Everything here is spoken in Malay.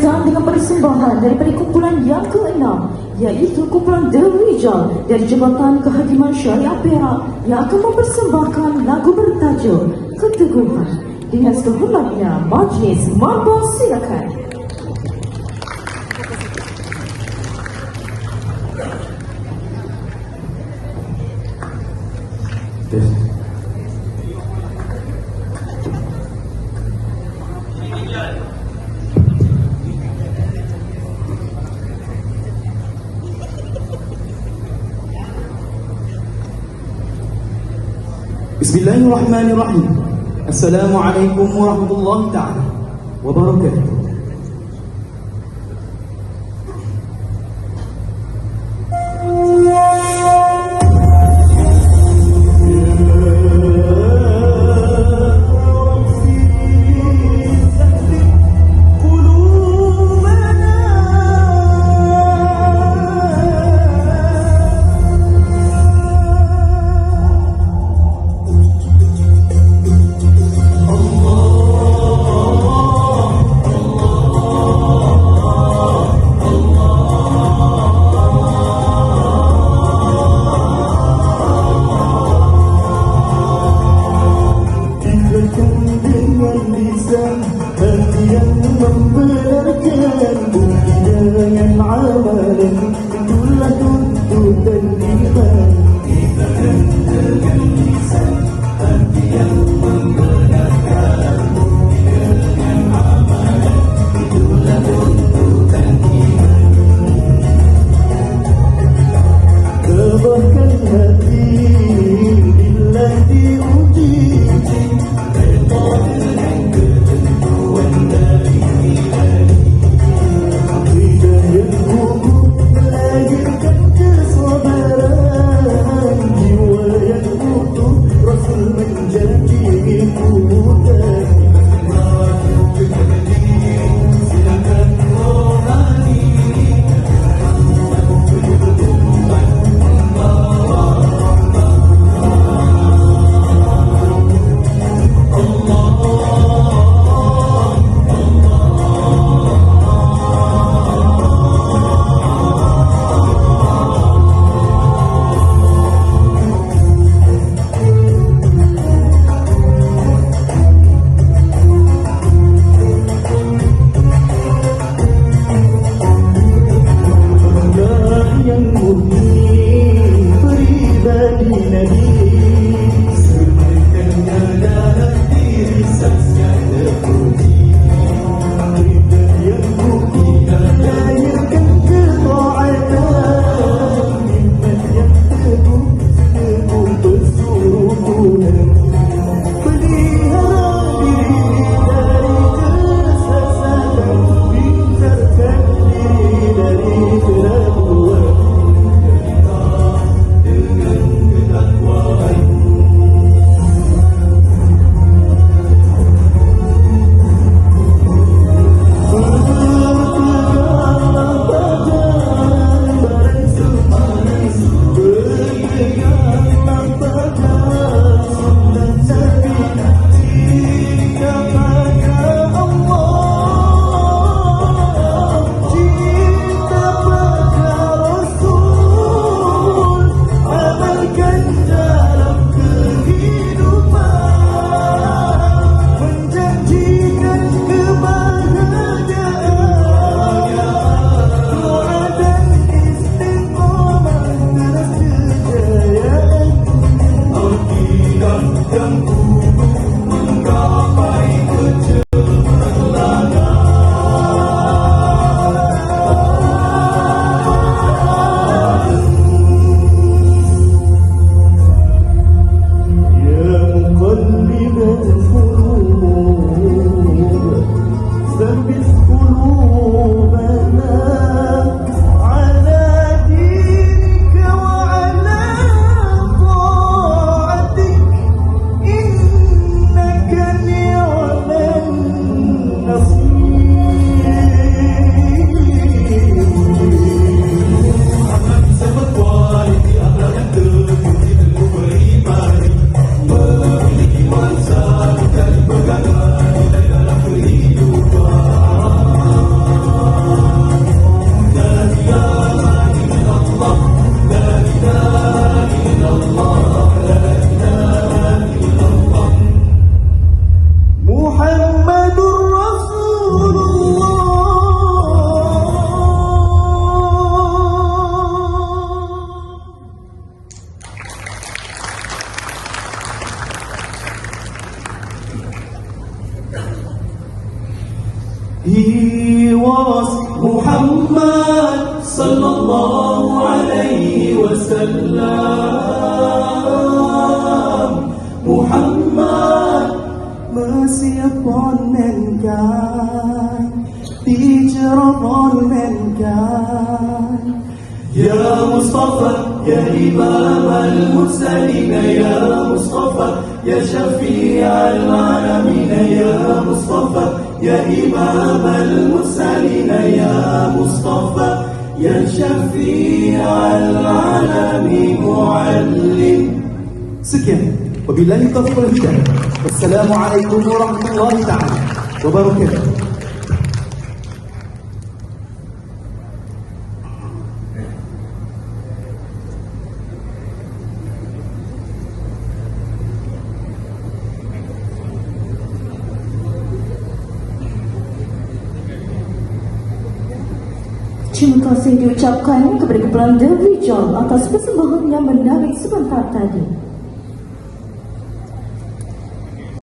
dilanjutkan dengan persembahan daripada kumpulan yang ke-6, iaitu kumpulan The Rijal dari Jabatan Kehakiman Syariah Perak yang akan mempersembahkan lagu bertajuk Keteguhan. Dengan sehormatnya, Majlis Marbah silakan. Bismillahirrahmanirrahim. Assalamualaikum warahmatullahi ta'ala wabarakatuh. He was Muhammad sallallahu alaihi wasallam. Muhammad, mercy upon mankind, teacher of all mankind. Ya Mustafa, ya Imam al-Mursalin, ya Mustafa, ya Shafi' al-Alamin, ya Mustafa, ya Imam al-Mursalin, ya Mustafa, ya Shafi' al-Alamin, muallim. Sekian, wabillahi taufiq wal hidayah. Wassalamualaikum warahmatullahi ta'ala wabarakatuh. Terima kasih diucapkan kepada kumpulan The Region atas persembahan yang menarik sebentar tadi.